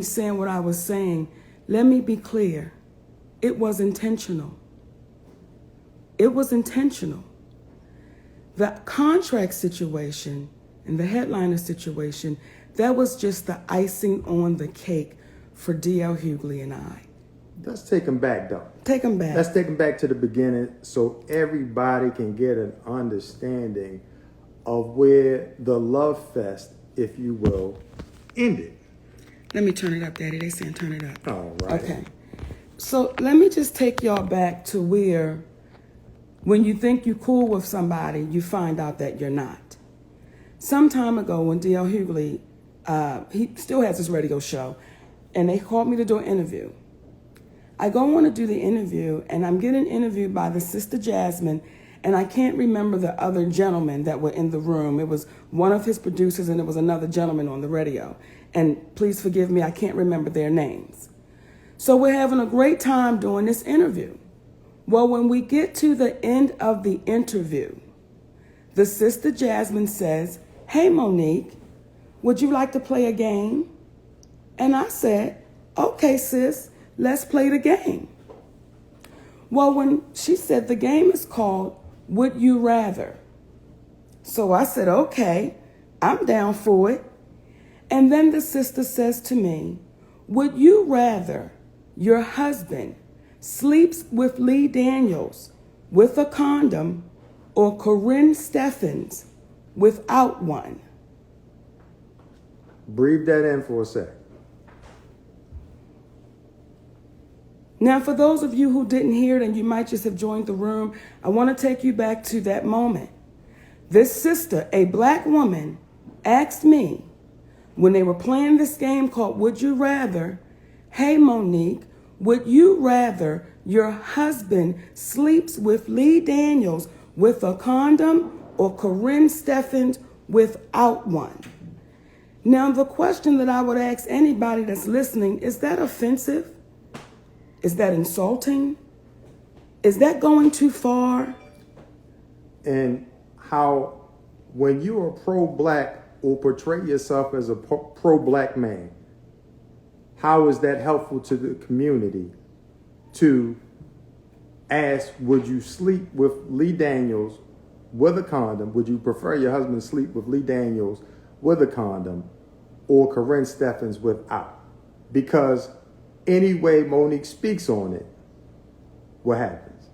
saying what I was saying, let me be clear. It was intentional. It was intentional. The contract situation and the headliner situation, that was just the icing on the cake for D.L. Hughley and I. Let's take them back, though. Take them back. Let's take them back to the beginning so everybody can get an understanding of where the love fest, if you will, ended. Let me turn it up, Daddy. They saying turn it up. All right. Okay. So let me just take y'all back to where when you think you're cool with somebody, you find out that you're not. Some time ago when D.L. Hughley, he still has his radio show, and they called me to do an interview. I go on to do the interview, and I'm getting interviewed by the Sister Jasmine, and I can't remember the other gentlemen that were in the room. It was one of his producers, and it was another gentleman on the radio. And please forgive me, I can't remember their names. So we're having a great time doing this interview. Well, when we get to the end of the interview, the Sister Jasmine says, "Hey, Monique, would you like to play a game?" And I said, "Okay, sis. Let's play the game." Well, when she said the game is called Would You Rather. So I said, okay, I'm down for it. And then the sister says to me, "Would you rather your husband sleeps with Lee Daniels with a condom or Corinne Steffens without one?" Breathe that in for a sec. Now, for those of you who didn't hear it and you might just have joined the room, I want to take you back to that moment. This sister, a black woman, asked me when they were playing this game called Would You Rather, "Hey, Monique, would you rather your husband sleeps with Lee Daniels with a condom or Corinne Steffens without one?" Now, the question that I would ask anybody that's listening, is that offensive? Is that insulting? Is that going too far? And how, when you are pro-black or portray yourself as a pro-black man, how is that helpful to the community to ask, would you sleep with Lee Daniels with a condom? Would you prefer your husband sleep with Lee Daniels with a condom or Corinne Steffens without? Because any way Monique speaks on it, what happens?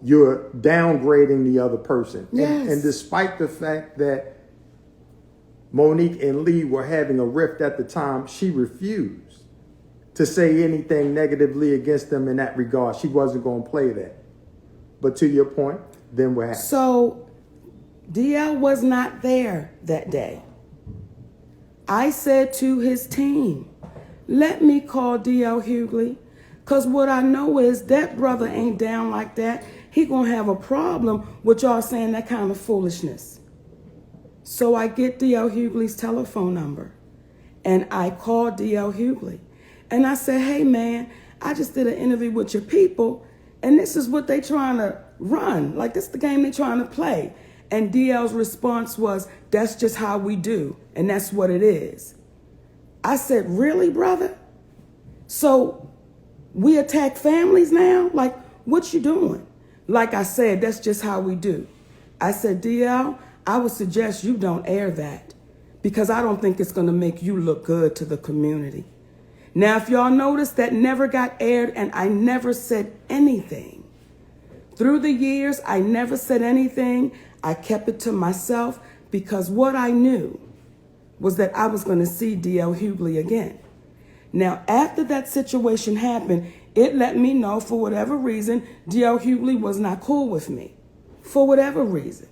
You're downgrading the other person. Yes. And despite the fact that Monique and Lee were having a rift at the time, she refused to say anything negatively against them in that regard. She wasn't going to play that. But to your point, then what happened? So DL was not there that day. I said to his team, let me call D.L. Hughley, because what I know is that brother ain't down like that. He going to have a problem with y'all saying that kind of foolishness. So I get D.L. Hughley's telephone number, and I call D.L. Hughley. And I say, "Hey, man, I just did an interview with your people, and this is what they trying to run. Like, this is the game they trying to play." And D.L.'s response was, "That's just how we do, and that's what it is." I said, "Really, brother? So we attack families now? Like, what you doing?" Like I said, that's just how we do. I said, "DL, I would suggest you don't air that because I don't think it's going to make you look good to the community." Now, if y'all notice, that never got aired, and I never said anything. Through the years, I never said anything. I kept it to myself because what I knew was that I was going to see D.L. Hughley again. Now, after that situation happened, it let me know for whatever reason, D.L. Hughley was not cool with me. For whatever reason.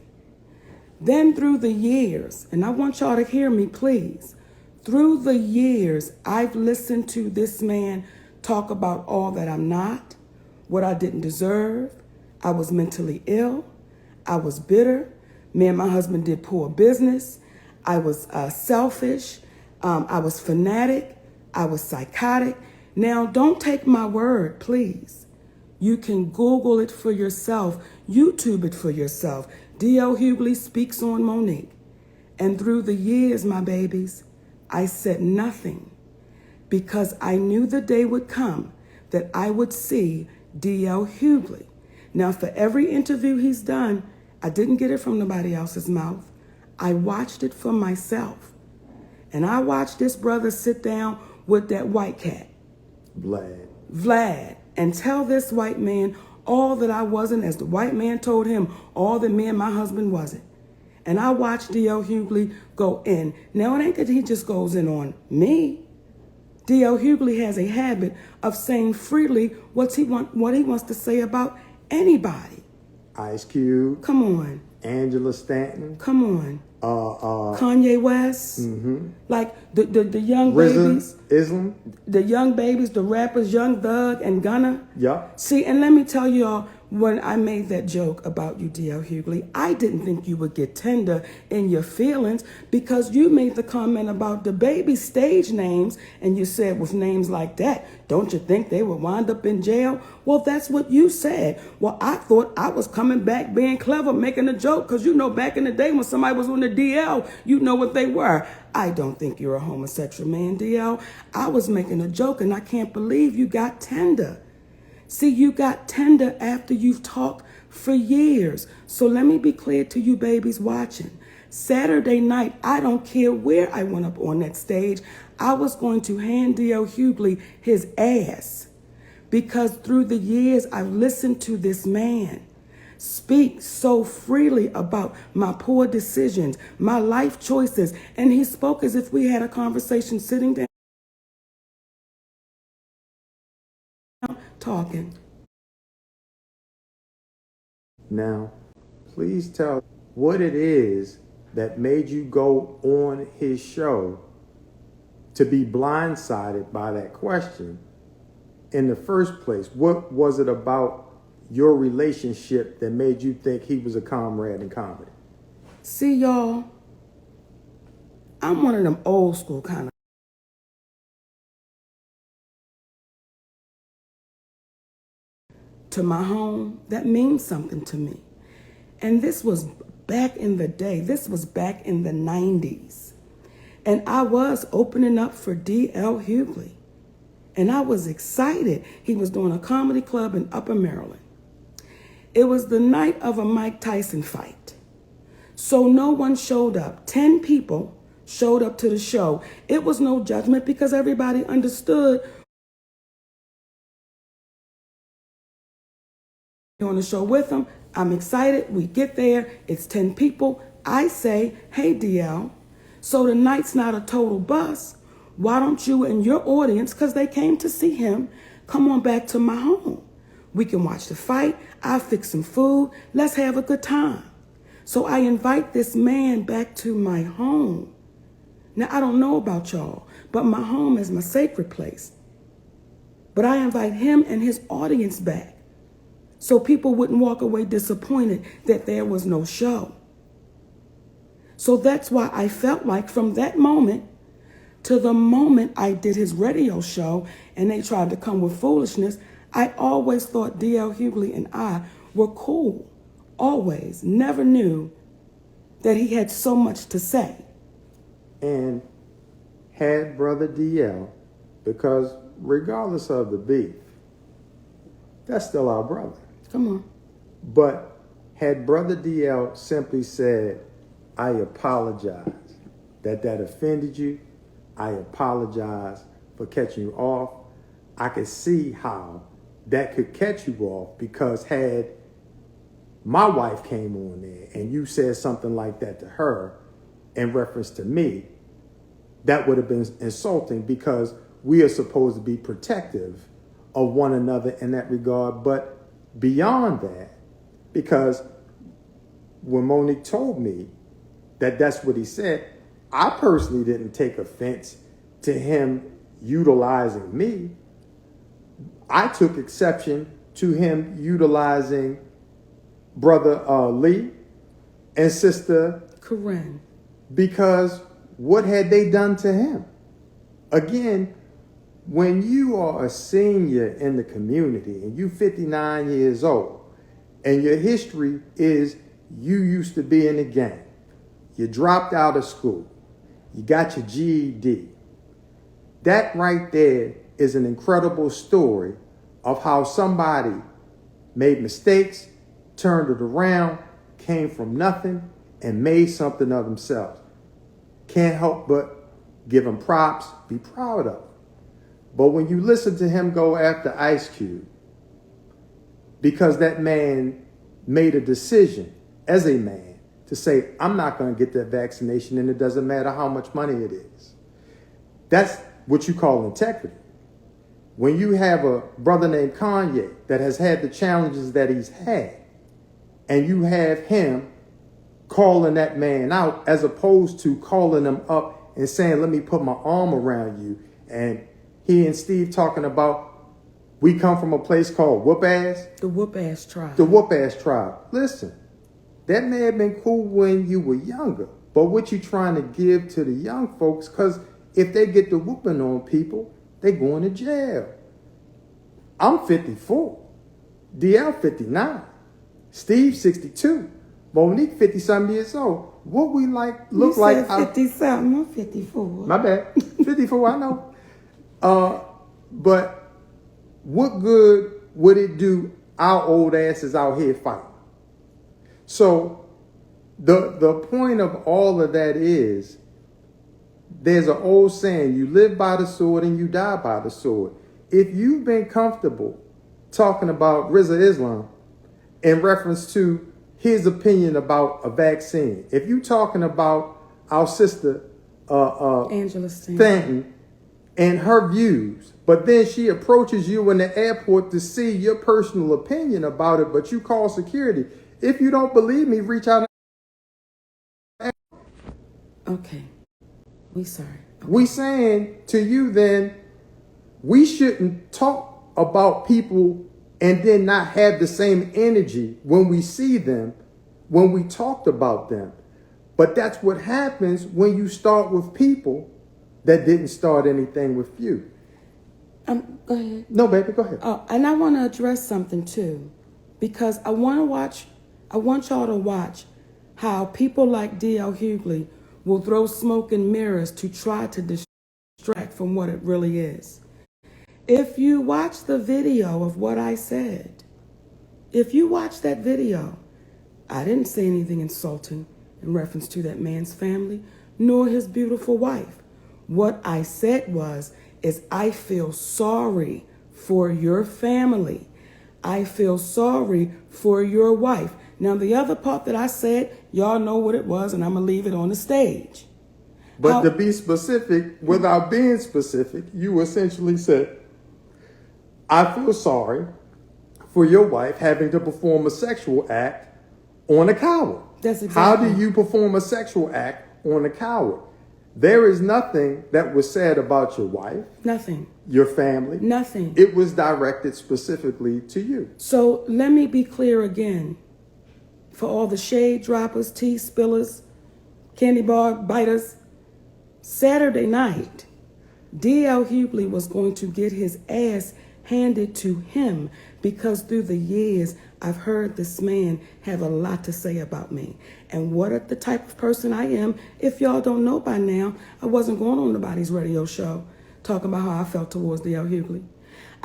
Then through the years, and I want y'all to hear me, please. Through the years, I've listened to this man talk about all that I'm not, what I didn't deserve. I was mentally ill. I was bitter. Me and my husband did poor business. I was selfish. I was fanatic. I was psychotic. Now, don't take my word, please. You can Google it for yourself. YouTube it for yourself. D.L. Hughley speaks on Monique. And through the years, my babies, I said nothing because I knew the day would come that I would see D.L. Hughley. Now, for every interview he's done, I didn't get it from nobody else's mouth. I watched it for myself. And I watched this brother sit down with that white cat, Vlad, and tell this white man all that I wasn't, as the white man told him all that me and my husband wasn't. And I watched D.L. Hughley go in. Now, it ain't that he just goes in on me. D.L. Hughley has a habit of saying freely what he wants to say about anybody. Ice Cube. Come on. Angela Stanton. Come on. Kanye West. Mm-hmm. Like the young babies. Islam. The young babies, the rappers, Young Thug and Gunna. Yeah. See, and let me tell y'all, when I made that joke about you, D.L. Hughley, I didn't think you would get tender in your feelings because you made the comment about the baby stage names and you said with names like that, don't you think they would wind up in jail? Well, that's what you said. Well, I thought I was coming back being clever, making a joke because you know back in the day when somebody was on the DL, you know what they were. I don't think you're a homosexual man, DL. I was making a joke and I can't believe you got tender. See, you got tender after you've talked for years. So let me be clear to you babies watching. Saturday night, I don't care where I went up on that stage, I was going to hand D.L. Hughley his ass. Because through the years, I've listened to this man speak so freely about my poor decisions, my life choices. And he spoke as if we had a conversation sitting down. Talking. Now, please tell what it is that made you go on his show to be blindsided by that question in the first place. What was it about your relationship that made you think he was a comrade in comedy? See, y'all, I'm one of them old school kind of. To my home, that means something to me. And this was back in the day. This was back in the 90s. And I was opening up for D.L. Hughley. And I was excited. He was doing a comedy club in Upper Maryland. It was the night of a Mike Tyson fight. So no one showed up. 10 people showed up to the show. It was no judgment because everybody understood on the show with him. I'm excited. We get there. It's 10 people. I say, hey, DL, so the night's not a total bust. Why don't you and your audience, because they came to see him, come on back to my home. We can watch the fight. I'll fix some food. Let's have a good time. So I invite this man back to my home. Now, I don't know about y'all, but my home is my sacred place. But I invite him and his audience back, so people wouldn't walk away disappointed that there was no show. So that's why I felt like from that moment to the moment I did his radio show and they tried to come with foolishness, I always thought D.L. Hughley and I were cool. Always. Never knew that he had so much to say. And had Brother DL, because regardless of the beef, that's still our brother. Come on. But had Brother DL simply said, I apologize that offended you, I apologize for catching you off, I could see how that could catch you off, because had my wife came on there and you said something like that to her in reference to me, that would have been insulting, because we are supposed to be protective of one another in that regard. But beyond that, because when Monique told me that that's what he said, I personally didn't take offense to him utilizing me. I took exception to him utilizing Brother Lee and Sister Corinne. Because what had they done to him? Again, when you are a senior in the community and you 59 years old and your history is you used to be in a gang, you dropped out of school, you got your GED, That right there is an incredible story of how somebody made mistakes, turned it around, came from nothing, and made something of themselves. Can't help but give him props, be proud of him. But when you listen to him go after Ice Cube, because that man made a decision as a man to say, I'm not going to get that vaccination, and it doesn't matter how much money it is. That's what you call integrity. When you have a brother named Kanye that has had the challenges that he's had, and you have him calling that man out as opposed to calling him up and saying, let me put my arm around you. And he and Steve talking about, we come from a place called Whoop Ass. The Whoop Ass Tribe. The Whoop Ass Tribe. Listen, that may have been cool when you were younger, but what you trying to give to the young folks, because if they get the whooping on people, they going to jail. I'm 54. DL 59. Steve 62. Monique 50-something years old. What we like look you like. Said 50-something. I'm 54. My bad. 54. I know. But what good would it do our old asses out here fighting? So the point of all of that is, there's an old saying, you live by the sword and you die by the sword. If you've been comfortable talking about Rizza Islam in reference to his opinion about a vaccine, if you're talking about our sister Angela Stanton and her views, but then she approaches you in the airport to see your personal opinion about it, but you call security. If you don't believe me, reach out. Okay. We sorry. Okay. We saying to you then, we shouldn't talk about people and then not have the same energy when we see them, when we talked about them. But that's what happens when you start with people that didn't start anything with you. Go ahead. No, baby, go ahead. Oh, and I want to address something too, because I want y'all to watch how people like D.L. Hughley will throw smoke and mirrors to try to distract from what it really is. If you watch the video of what I said, if you watch that video, I didn't say anything insulting in reference to that man's family, nor his beautiful wife. What I said is I feel sorry for your family. I feel sorry for your wife. Now, the other part that I said, y'all know what it was, and I'm going to leave it on the stage. But to be specific, without being specific, you essentially said, I feel sorry for your wife having to perform a sexual act on a coward. That's exactly. How do you perform a sexual act on a coward? There is nothing that was said about your wife. Nothing. Your family. Nothing. It was directed specifically to you. So let me be clear again. For all the shade droppers, tea spillers, candy bar biters, Saturday night, D.L. Hughley was going to get his ass handed to him because through the years, I've heard this man have a lot to say about me. And what the type of person I am, if y'all don't know by now, I wasn't going on nobody's radio show talking about how I felt towards D.L. Hughley.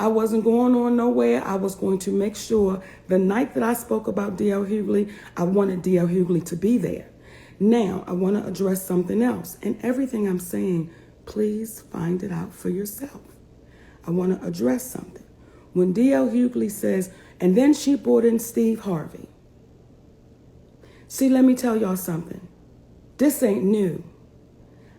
I wasn't going on nowhere. I was going to make sure the night that I spoke about D.L. Hughley, I wanted D.L. Hughley to be there. Now, I want to address something else. And everything I'm saying, please find it out for yourself. I want to address something. When D.L. Hughley says, and then she brought in Steve Harvey. See, let me tell y'all something. This ain't new.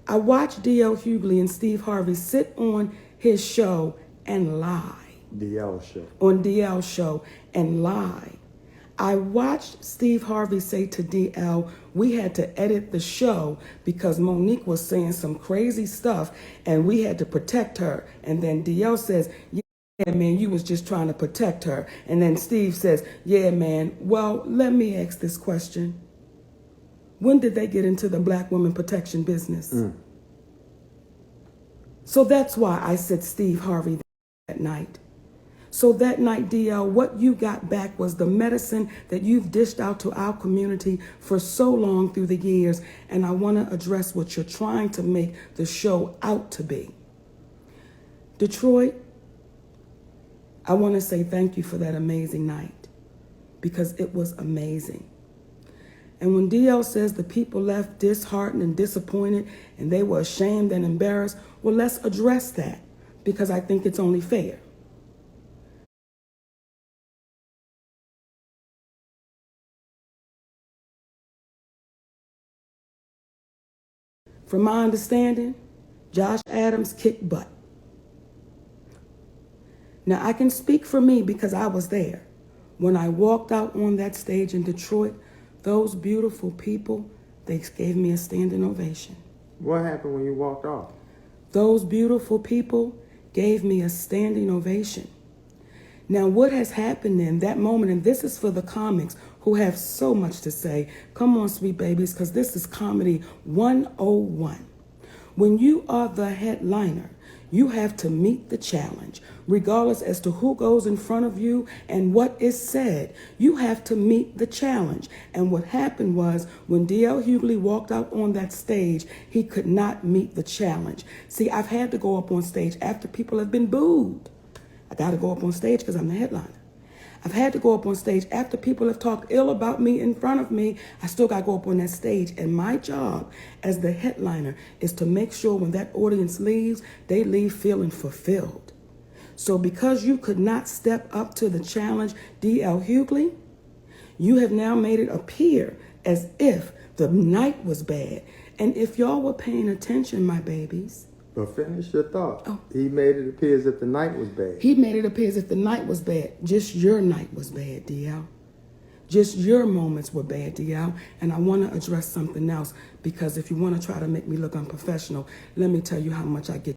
I watched D.L. Hughley and Steve Harvey sit on his show and lie. DL show. On DL show and lie. I watched Steve Harvey say to DL, we had to edit the show because Monique was saying some crazy stuff and we had to protect her. And then DL says, yeah, man, you was just trying to protect her. And then Steve says, yeah, man, well, let me ask this question. When did they get into the black woman protection business? So that's why I said Steve Harvey that night. So that night, DL, what you got back was the medicine that you've dished out to our community for so long through the years. And I want to address what you're trying to make the show out to be. Detroit, I want to say thank you for that amazing night, because it was amazing. And when DL says the people left disheartened and disappointed and they were ashamed and embarrassed, well, let's address that, because I think it's only fair. From my understanding, Josh Adams kicked butt. Now, I can speak for me because I was there. When I walked out on that stage in Detroit, those beautiful people, they gave me a standing ovation. What happened when you walked off? Those beautiful people gave me a standing ovation. Now, what has happened in that moment, and this is for the comics who have so much to say. Come on, sweet babies, because this is Comedy 101. When you are the headliner, you have to meet the challenge. Regardless as to who goes in front of you and what is said, you have to meet the challenge. And what happened was, when D.L. Hughley walked out on that stage, he could not meet the challenge. See, I've had to go up on stage after people have been booed. I got to go up on stage because I'm the headliner. I've had to go up on stage after people have talked ill about me in front of me. I still got to go up on that stage. And my job as the headliner is to make sure when that audience leaves, they leave feeling fulfilled. So because you could not step up to the challenge, D.L. Hughley, you have now made it appear as if the night was bad. And if y'all were paying attention, my babies. But finish your thought. Oh. He made it appear as if the night was bad. He made it appear as if the night was bad. Just your night was bad, DL. Just your moments were bad, DL. And I want to address something else, because if you want to try to make me look unprofessional, let me tell you how much I get